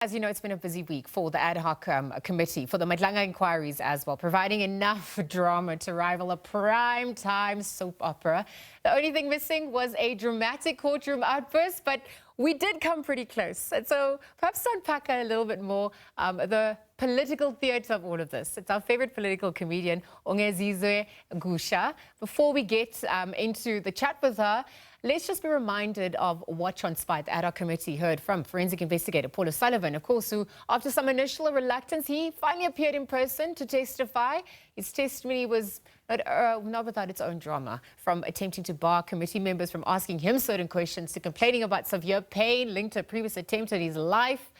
As you know, it's been a busy week for the ad hoc committee, for the Madlanga inquiries as well, providing enough drama to rival a prime-time soap opera. The only thing missing was a dramatic courtroom outburst, but we did come pretty close. And so perhaps to unpack a little bit more the political theatre of all of this. It's our favorite political comedian, Ongeziwe Gusha. Before we get into the chat with her, let's just be reminded of what transpired. The ad hoc committee heard from forensic investigator Paul O'Sullivan, of course, who, after some initial reluctance, he finally appeared in person to testify. His testimony was not without its own drama, from attempting to bar committee members from asking him certain questions to complaining about severe pain linked to a previous attempt at his life.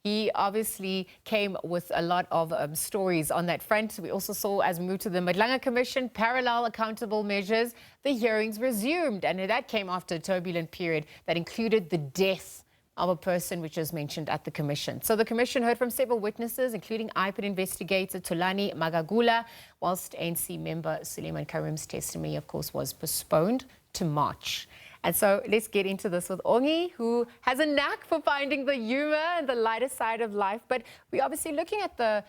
He obviously came with a lot of stories on that front. We also saw, as we moved to the Madlanga Commission, parallel accountable measures. The hearings resumed, and that came after a turbulent period that included the death of a person which was mentioned at the commission. So the commission heard from several witnesses, including IPID investigator Thulani Magagula, whilst ANC member Suleiman Karim's testimony, of course, was postponed to March. And so let's get into this with Ongi, who has a knack for finding the humor and the lighter side of life. But we're obviously looking at the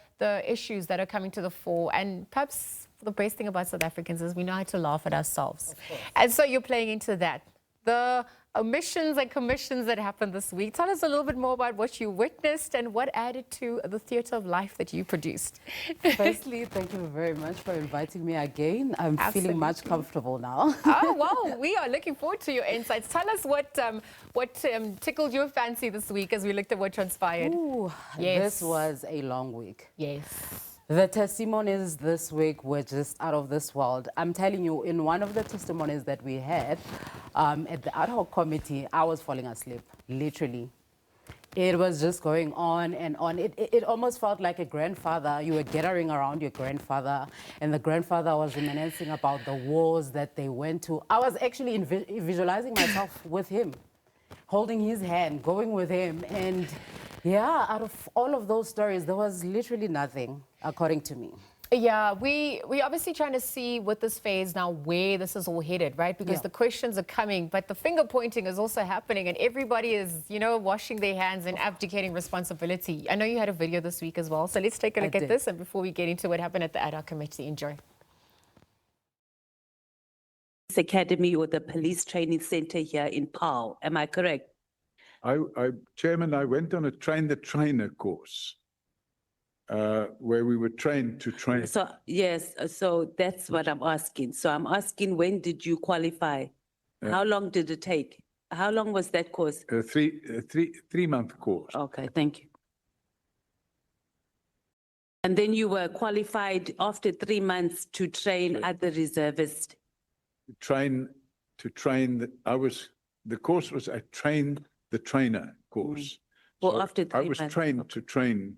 issues that are coming to the fore. And perhaps the best thing about South Africans is we know how to laugh at ourselves. And so you're playing into that. The omissions and commissions that happened this week. Tell us a little bit more about what you witnessed and what added to the theatre of life that you produced. Firstly, thank you very much for inviting me again. I'm feeling much comfortable now. Oh, well, we are looking forward to your insights. Tell us what tickled your fancy this week as we looked at what transpired. Ooh, yes. This was a long week. Yes. The testimonies this week were just out of this world. I'm telling you, in one of the testimonies that we had at the ad hoc committee, I was falling asleep, literally. It was just going on and on. It almost felt like a grandfather. You were gathering around your grandfather, and the grandfather was reminiscing about the wars that they went to. I was actually visualizing myself with him, holding his hand, going with him, and yeah, out of all of those stories, there was literally nothing, according to me. Yeah, we obviously trying to see with this phase now where this is all headed, right? Because the questions are coming, but the finger pointing is also happening, and everybody is, you know, washing their hands and abdicating responsibility. I know you had a video this week as well, so let's take a look at this, and before we get into what happened at the ad hoc committee, enjoy. Academy or the police training center here in Paarl, am I correct? Chairman, I went on a train-the-trainer course where we were trained to train. So, yes, so that's what I'm asking. So I'm asking, when did you qualify? How long did it take? How long was that course? A three-month course. Okay, thank you. And then you were qualified after 3 months to train other reservists? To train, the course was a train-the-trainer course. Well, So after 3 I was months. trained to train.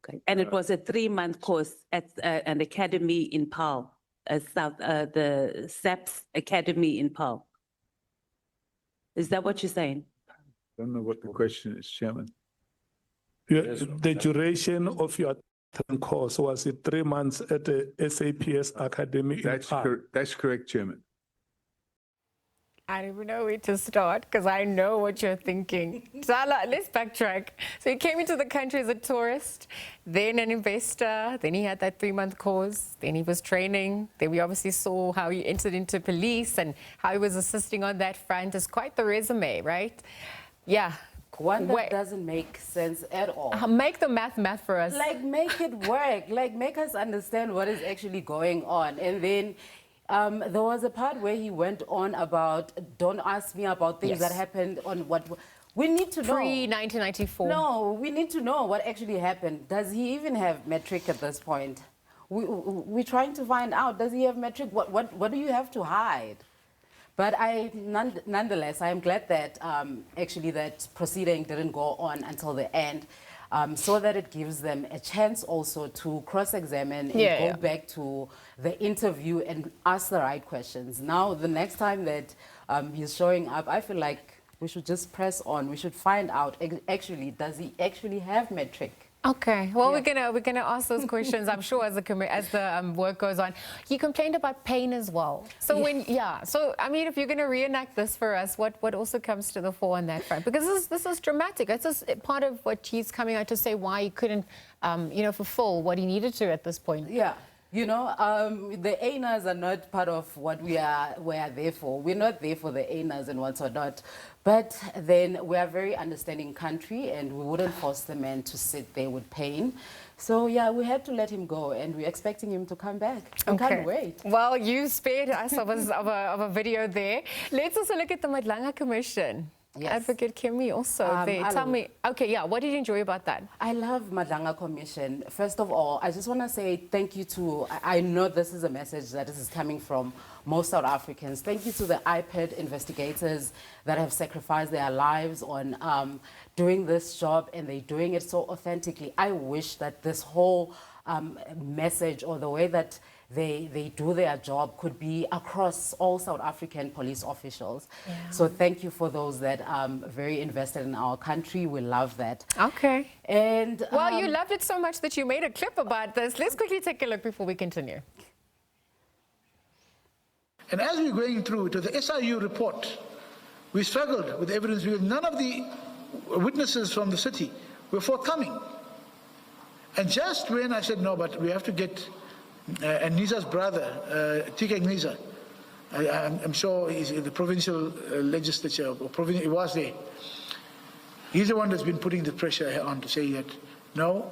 Okay. And it was a 3-month course at an academy in Paarl, the SABC Academy in Paarl. Is that what you're saying? Don't know what the question is, Chairman. The duration of your course, was it 3 months at the SAPS Academy in Paarl? That's correct, Chairman. I don't even know where to start because I know what you're thinking. Sala, let's backtrack. So he came into the country as a tourist, then an investor, then he had that 3-month course, then he was training. Then we obviously saw how he entered into police and how he was assisting on that front. It's quite the resume, right? Yeah. One that doesn't make sense at all. Make the math for us. Like, make it work. Like, make us understand what is actually going on. And then there was a part where he went on about, don't ask me about things that happened on what... We need to know. Pre-1994. No, we need to know what actually happened. Does he even have metric at this point? We're trying to find out, does he have metric? What do you have to hide? But nonetheless, I am glad that actually that proceeding didn't go on until the end, so that it gives them a chance also to cross-examine and go back to the interview and ask the right questions. Now, the next time that he's showing up, I feel like we should just press on. We should find out, actually, does he actually have metric? Okay, well, we're gonna ask those questions, I'm sure, as the work goes on. You complained about pain as well. So so I mean, if you're gonna reenact this for us, what also comes to the fore on that front? Because this is dramatic. It's just part of what he's coming out to say why he couldn't, fulfill what he needed to at this point. Yeah. You know, the ANAs are not part of what we are there for. We're not there for the ANAs and whatnot. But then we are a very understanding country, and we wouldn't force the man to sit there with pain. So, yeah, we had to let him go, and we're expecting him to come back. We can't wait. Well, you spared us of a video there. Let's also look at the Madlanga Commission. Yes. Advocate Kimmy also there. Tell me, what did you enjoy about that? I love Madlanga Commission. First of all, I just want to say thank you to, I know this is a message that is coming from most South Africans. Thank you to the iPad investigators that have sacrificed their lives on doing this job, and they're doing it so authentically. I wish that this whole message, or the way that they do their job, could be across all South African police officials. Yeah. So thank you for those that are very invested in our country. We love that. Okay. And well, you loved it so much that you made a clip about this. Let's quickly take a look before we continue. And as we're going through to the SIU report, we struggled with evidence because none of the witnesses from the city were forthcoming. And just when I said, no, but we have to get and Nisa's brother, Tika Nisa, I'm sure he's in the provincial legislature, or he was there. He's the one that's been putting the pressure on to say that, no.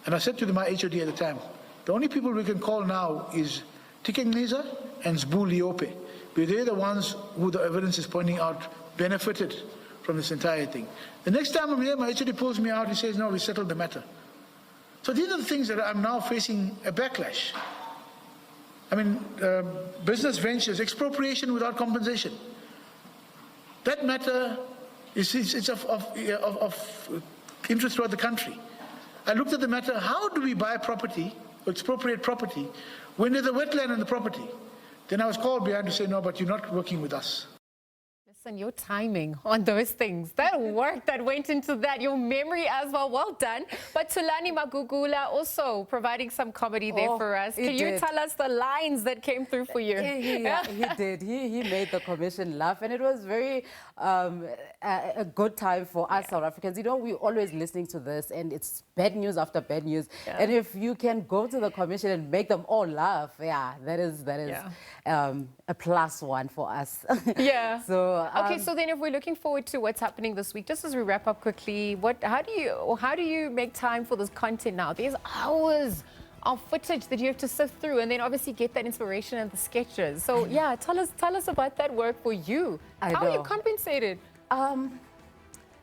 And I said to my HOD at the time, the only people we can call now is Tika Nisa and Zbu Liope, because they're the ones who the evidence is pointing out benefited from this entire thing. The next time I'm here, my HOD pulls me out, he says, no, we settled the matter. So these are the things that I'm now facing a backlash. I mean, business ventures, expropriation without compensation. That matter it's of interest throughout the country. I looked at the matter, how do we buy property, or expropriate property, when there's a wetland in the property? Then I was called behind to say, no, but you're not working with us. Listen, your timing on those things, that work that went into that, your memory as well done. But Tulani Magugula also providing some comedy there for us. Can you tell us the lines that came through for you? He did. He made the commission laugh, and it was very a good time for us South Africans. You know, we're always listening to this, and it's bad news after bad news. Yeah. And if you can go to the commission and make them all laugh, that is a +1 for us. Yeah. So okay, so then if we're looking forward to what's happening this week, just as we wrap up quickly, how do you make time for this content now? There's hours of footage that you have to sift through, and then obviously get that inspiration and the sketches. So yeah, tell us about that work for you. How are you compensated?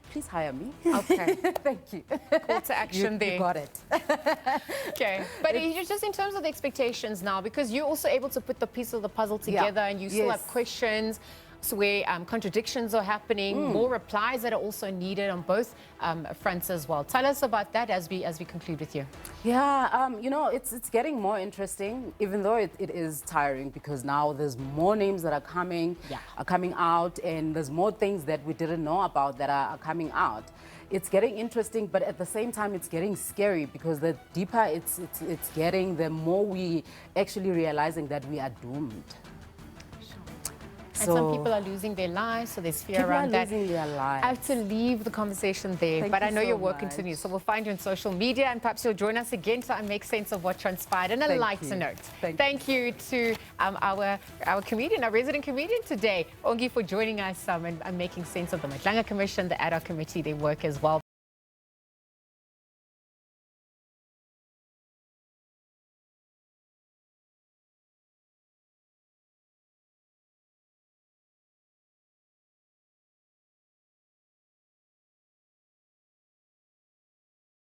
Please hire me. Okay. Thank you. Call to action there. You got it. Okay. But just in terms of the expectations now, because you're also able to put the piece of the puzzle together, and you still have questions, so where contradictions are happening, more replies that are also needed on both fronts as well. Tell us about that as we conclude with you. Yeah, you know, it's getting more interesting, even though it is tiring, because now there's more names that are coming out, and there's more things that we didn't know about that are coming out. It's getting interesting, but at the same time, it's getting scary, because the deeper it's getting, the more we actually realizing that we are doomed. And some people are losing their lives, so there's fear around that. Losing their lives. I have to leave the conversation there, but I know your work continues, so we'll find you on social media, and perhaps you'll join us again to make sense of what transpired. And a lighter note, thank you to our comedian, our resident comedian today, Ongi, for joining us and making sense of the Madlanga Commission, the ad hoc committee, their work as well.